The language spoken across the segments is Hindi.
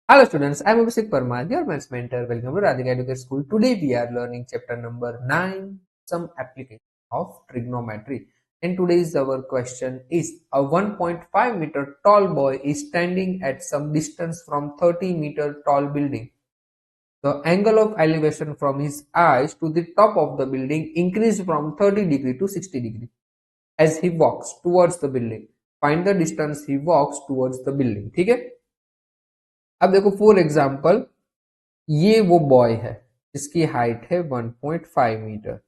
Hello students, I am Abhishek Parmar, your maths mentor. Welcome to Radhika Educate School. Today we are learning chapter number 9, some application of trigonometry. And today's our question is a 1.5 meter tall boy is standing at some distance from 30-meter tall building. The angle of elevation from his eyes to the top of the building increased from 30 degree to 60 degree as he walks towards the building. Find the distance he walks towards the building. ठीक है? अब देखो फॉर एग्जाम्पल ये वो बॉय है जिसकी हाइट है 1.5 मीटर।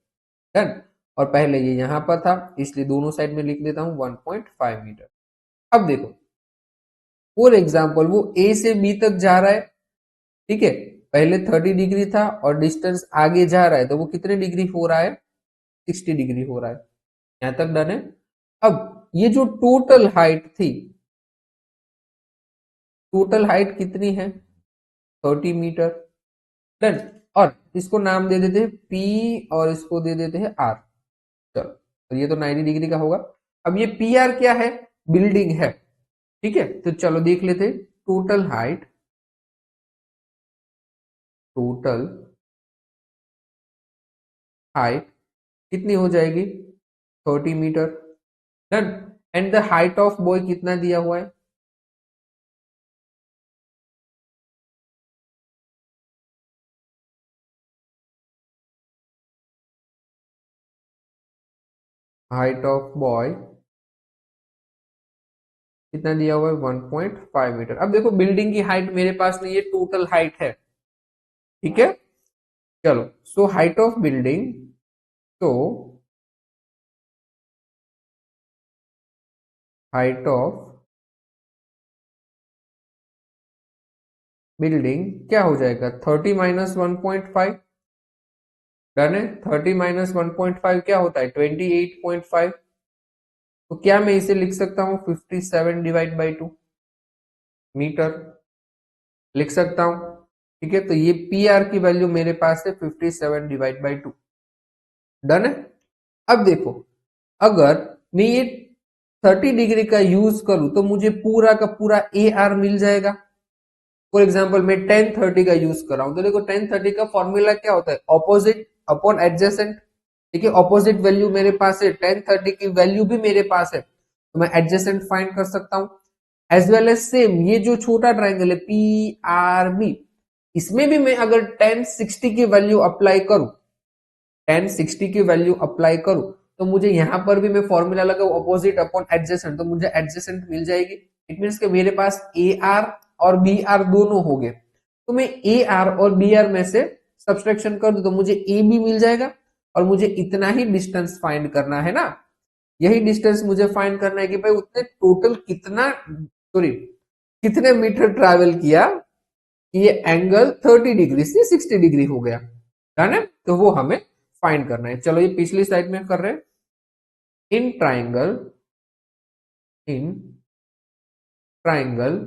डन। और पहले ये यहां पर था इसलिए दोनों साइड में लिख देता हूं 1.5 मीटर। अब देखो फॉर एग्जाम्पल वो ए से बी तक जा रहा है। ठीक है, पहले 30 डिग्री था और डिस्टेंस आगे जा रहा है तो वो कितने डिग्री हो रहा है, 60 डिग्री हो रहा है। यहां तक डन है। अब ये जो टोटल हाइट थी, टोटल हाइट कितनी है, 30 मीटर। डन। और इसको नाम दे देते हैं पी और इसको दे देते हैं आर। चलो तो ये तो 90 डिग्री का होगा। अब ये पी आर क्या है, बिल्डिंग है। ठीक है, तो चलो देख लेते हैं टोटल हाइट, टोटल हाइट कितनी हो जाएगी, 30 metre. Done. And the height of boy कितना दिया हुआ है, हाइट ऑफ बॉय कितना दिया हुआ है, 1.5 मीटर। अब देखो बिल्डिंग की हाइट मेरे पास नहीं है, टोटल हाइट है। ठीक है, चलो सो हाइट ऑफ बिल्डिंग, तो हाइट ऑफ बिल्डिंग क्या हो जाएगा, 30 माइनस 1.5। डन है। 30 माइनस 1.5 क्या होता है, 28.5। तो क्या मैं इसे लिख सकता हूं 57 डिवाइड बाई 2 मीटर, लिख सकता हूं। ठीक है, तो ये पी आर की वैल्यू मेरे पास है 57 डिवाइड बाई 2। डन है। अब देखो अगर मैं ये 30 डिग्री का यूज करूं तो मुझे पूरा का पूरा ए आर मिल जाएगा। फॉर एग्जाम्पल मैं 1030 का यूज कर रहा हूं तो देखो 1030 का फॉर्मूला क्या होता है, ऑपोजिट अपॉन एडजेसेंट। ठीक है, ऑपोजिट वैल्यू मेरे पास है, 1030 की वैल्यू भी मेरे पास है तो मैं एडजेसेंट फाइंड कर सकता हूं। एज वेल एज सेम ये जो छोटा ट्राइंगल है पी आर बी, इसमें भी मैं अगर 1060 की वैल्यू अप्लाई करूं, 1060 की वैल्यू अप्लाई करूं तो मुझे यहां पर भी मैं फॉर्मूला लगाऊं ऑपोजिट अपॉन एडजेसेंट तो मुझे एडजेसेंट मिल जाएगी। इट मीन्स कि मेरे पास ए आर और बी आर दोनों हो गए। तो मैं ए आर और बी आर में से सब्सट्रैक्शन कर दूं तो मुझे ए बी मिल जाएगा और मुझे इतना ही डिस्टेंस फाइंड करना है ना। यही डिस्टेंस मुझे फाइंड करना है कि भाई उसने टोटल कितना, सॉरी कितने मीटर ट्रैवल किया कि ये एंगल 30 डिग्री से 60 डिग्री हो गया। है ना, तो वो हमें फाइंड करना है। चलो ये पिछली स्लाइड में कर रहे हैं। इन ट्राइंगल, इन ट्राइंगल,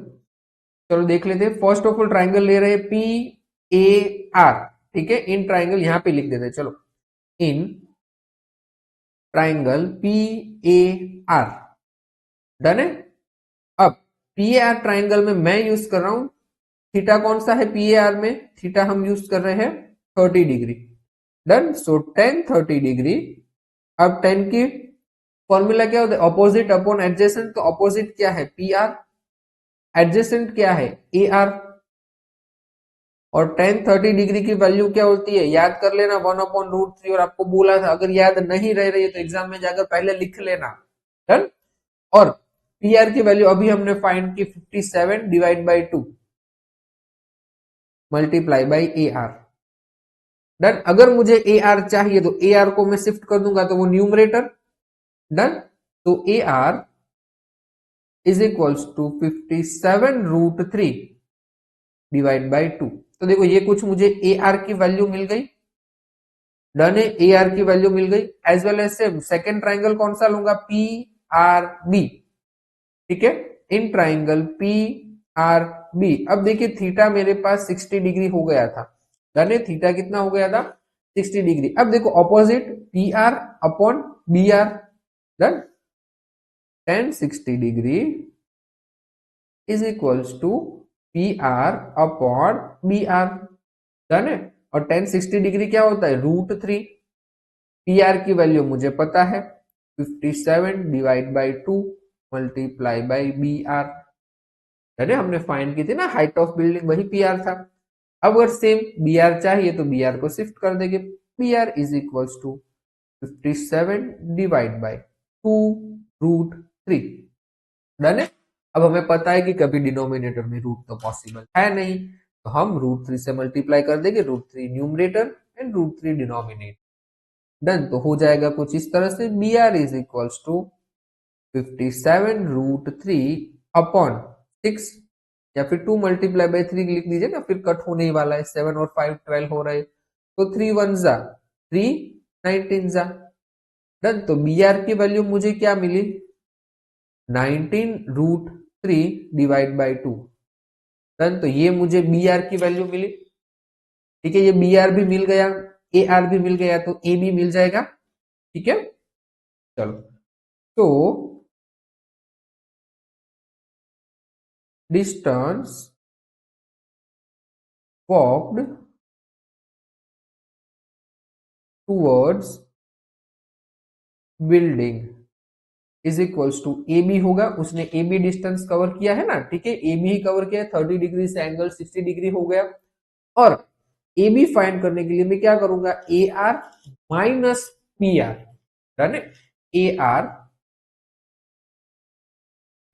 चलो देख लेते हैं। फर्स्ट ऑफ ऑल ट्राइंगल ले रहे हैं पी ए आर। ठीक है, इन ट्राइंगल यहां पे लिख देते हैं। चलो इन triangle P A R. Done है। अब पी ए आर ट्राइंगल में मैं यूज कर रहा हूं थीटा, कौन सा है पी ए आर में, थीटा हम यूज कर रहे हैं 30 डिग्री। डन। सो 1030 डिग्री। अब 10 की फॉर्मूला क्या होता है, ऑपोजिट अपॉन एडजेसेंट। तो ऑपोजिट क्या है, पी आर, एडजेसेंट क्या है, ए आर। और 1030 डिग्री की वैल्यू क्या होती है, याद कर लेना 1/√3। और आपको बोला था अगर याद नहीं रह रही है तो एग्जाम में जाकर पहले लिख लेना। डन। और पी आर की वैल्यू अभी हमने फाइंड की 57 divide by 2 multiply by A R. Done. अगर मुझे ए आर चाहिए तो ए आर को मैं शिफ्ट कर दूंगा तो वो न्यूमरेटर। डन। तो A R is equals to 57√3 divide by 2। तो देखो ये कुछ मुझे ए आर की वैल्यू मिल गई। डन है, ए आर की वैल्यू मिल गई। As well as same second triangle कौन सा लूंगा, पी आर बी। ठीक है, in triangle P R B. अब देखिए थीटा मेरे पास 60 डिग्री हो गया था। डन है, थीटा कितना हो गया था, 60 डिग्री। अब देखो opposite P R upon B R. Done. 1060 degree is equals to P R upon B R, done है। और टेन 60 डिग्री क्या होता है, √3। पी आर की वैल्यू मुझे पता है 57 divide by 2 multiply by B R, यानी हमने फाइंड की थी ना हाइट ऑफ बिल्डिंग, वही पी आर था। अब अगर सेम बी आर चाहिए तो बी आर को शिफ्ट कर देंगे, B R is equals to 57 divide by 2√3, done है। अब हमें पता है कि कभी डिनोमिनेटर में रूट तो पॉसिबल है नहीं, तो हम √3 से मल्टीप्लाई कर देंगे, √3 न्यूमरेटर एंड √3 डिनोमिनेटर, डन। तो हो जाएगा कुछ इस तरह से, B R is equals to 57√3 upon 6, या फिर 2 मल्टीप्लाई बाई 3 लिख दीजिए ना, फिर कट होने ही वाला है, 7 और 5 12 हो रहे, तो 3 1 जा 3 19 जा, डन। तो बी आर की वैल्यू मुझे क्या मिली, 19√3 डिवाइड बाई 2, डन। तो ये मुझे बी आर की वैल्यू मिली, ठीक है। ये बी आर भी मिल गया, ए आर भी मिल गया, तो ए भी मिल जाएगा, ठीक है। चलो, तो distance walked towards building is equals to A B होगा, उसने ए बी डिस्टेंस कवर किया है ना, ठीक है, ए बी ही कवर किया है, 30 डिग्री से एंगल 60 डिग्री हो गया। और ए बी फाइंड करने के लिए मैं क्या करूंगा, A R minus P R, done है। A R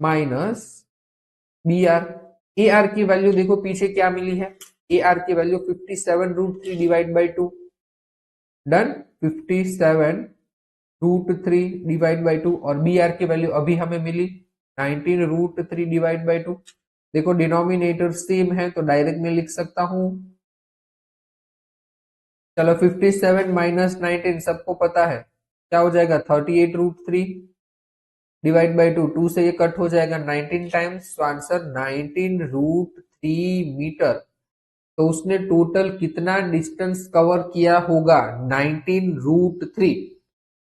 minus B R, A R की वैल्यू देखो पीछे क्या मिली है, ए आर की value 57√3 divide by 2, done. 57√3 divide by 2, और बी आर की वैल्यू अभी हमें मिली 19√3 डिवाइड बाई 2। देखो डिनोमिनेटर सेम है तो डायरेक्ट में लिख सकता हूं, चलो 57 माइनस 19 सबको पता है क्या हो जाएगा, 38√3 डिवाइड बाई 2, 2 से ये कट हो जाएगा 19 टाइम्स, तो आंसर 19√3 मीटर। तो उसने टोटल कितना डिस्टेंस कवर किया होगा, 19√3,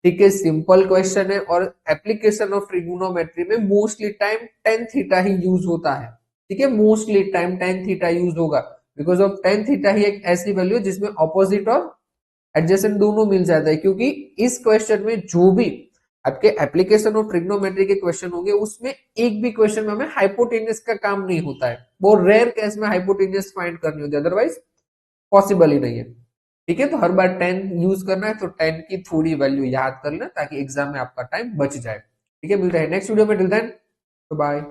ठीक है। सिंपल क्वेश्चन है, और एप्लीकेशन ऑफ ट्रिगोनोमेट्री में मोस्टली टाइम टेन थीटा ही यूज होता है, ठीक है। Mostly time tan theta use होगा, बिकॉज ऑफ टेन थीटा ही एक ऐसी वैल्यू है जिसमें ऑपोजिट और एडजेसेंट दोनों मिल जाता है, क्योंकि इस क्वेश्चन में जो भी आपके एप्लीकेशन ऑफ ट्रिग्नोमेट्री के क्वेश्चन होंगे उसमें एक भी क्वेश्चन में हमें हाइपोटेन्यूस का काम नहीं होता है, बहुत रेयर केस में हाइपोटेन्यूस फाइंड करनी होती है, अदरवाइज पॉसिबल ही नहीं है, ठीक है। तो हर बार 10 यूज करना है, तो 10 की थोड़ी वैल्यू याद कर लेना ताकि एग्जाम में आपका टाइम बच जाए, ठीक है। मिलते हैं नेक्स्ट वीडियो में, टिल देन बाय।